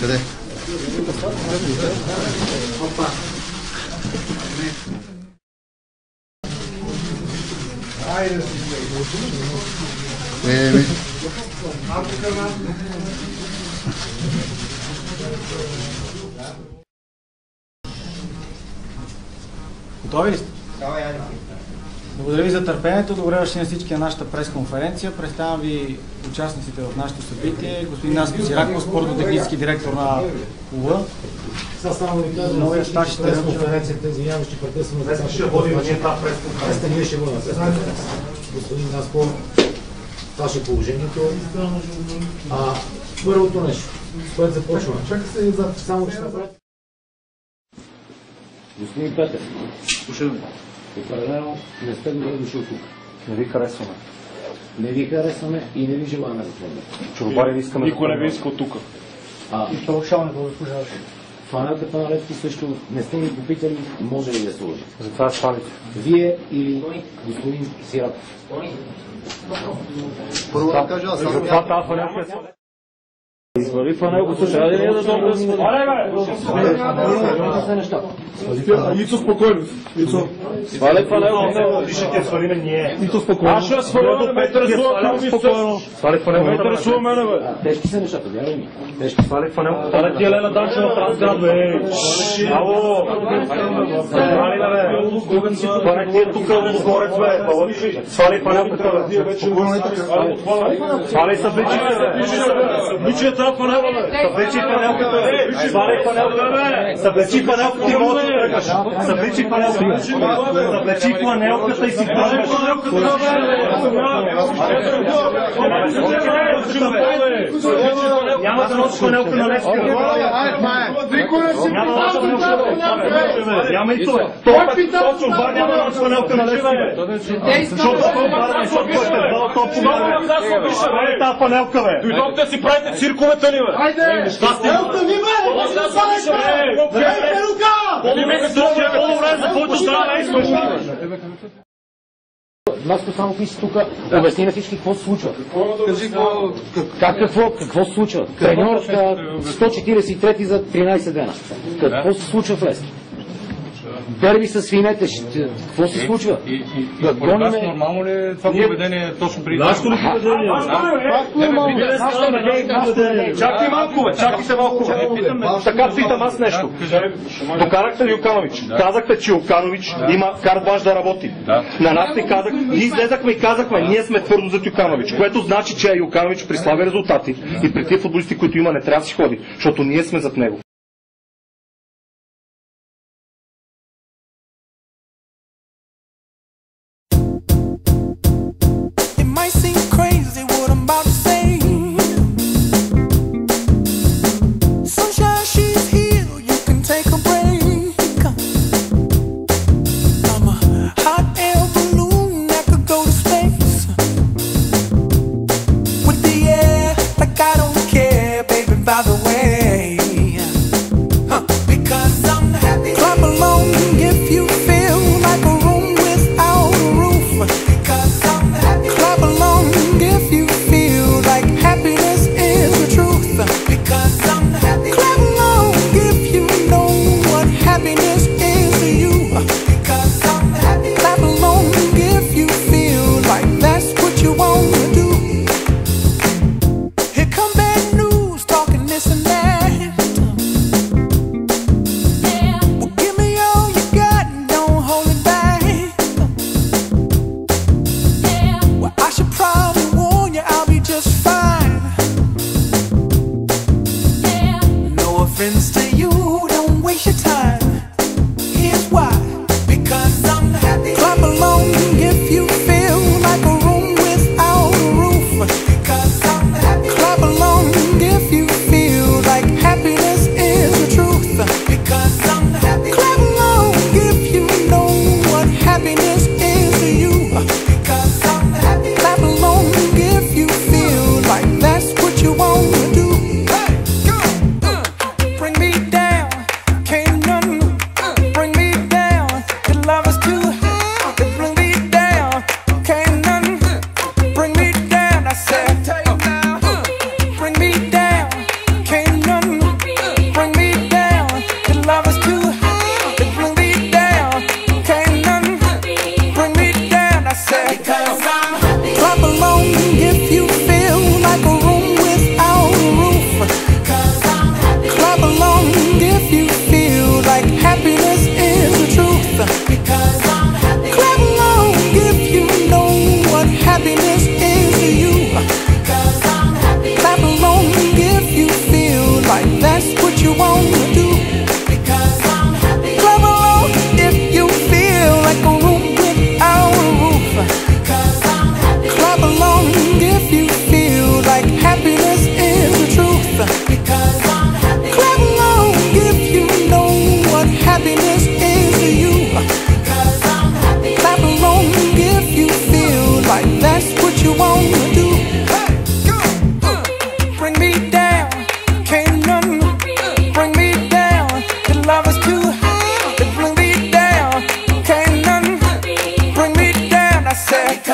Къде? Не. Готови ли сте? Благодаря ви за търпението. Добре дошли на всички на нашата пресконференция. Представям ви участниците в нашето събитие. Господин Наско Сираков, спортно-технически директор на клуба. Сега само да ви кажа, новия старши пресконференцията, извинявам, ще прекъсваме за това. Ще водим тази пресконференция. Ние ще водим пресконференция. Господин Наско, това ще е положението. Първото нещо, с което започваме. Само ще направя. Господин Петър, определено не сте добре дошъл тук. Не ви харесваме. Не ви харесваме и не ви желаем реформа. Чорбари ви искаме. Никой не ви иска от тук. И повишаване го заслужаваше. Фанелката на Левски също не сте ни попитали, може ли да сложи. Затова свалите. Вие или господин Сираков? Първо да кажа, аз съм Затова фанелка е свалена. Извали фанелко, слушай, айде ние да долу да свалим. Ицо, спокойно. Ицо. Свали фанелко. Ще свалиме ние. Ито спокойно. Аз ще сваля до Петър Златов. Свали фанелко. Петър Златов мене, бе. Тежки са нещата, вярвай ми. Тежки. Свали фанелко. Стане ти Елена Данчева Трансград, бе. Ало. Свали, бе. Стане ти тук Лудогорец, бе. Свали фанелката, бе. Свали събличите, бе. Събличите трябва фанела, бе. Събличи фанелката, бе. Свали фанелката, бе. Събличи фанелката и може да тръгаш. Събличи фанелката. Събличи фанелката и си тръгаш. Няма да носиш фанелка на Левски. Няма и това. Това чорбар няма да носиш фанелка на Левски. Защото това бар не са бъдете. Това е тази фанелка, бе. Дойдохте си правите цирковете ни, бе. Хайде! Елта ни, бе! Дрейте рука! По-добре започваш да не искаш. Наско само пише тук, обясни на всички какво се случва. Какво се случва? Треньор 143 за 13 дена. Какво се случва в Левски? Дърби с свинете, какво се случва? Нормално ли е това поведение точно преди? Нашето ли поведение? Чакай малко, бе, чакайте малко. Така питам аз нещо. Докарахте ли Юканович? Казахте, че Юканович има карт-бланш да работи. На нас не казах. Ние излезахме и казахме, ние сме твърдо за Юканович, което значи, че Юканович при слаби резултати и при тия футболисти, които има, не трябва да си ходи, защото ние сме зад него. By the way, се.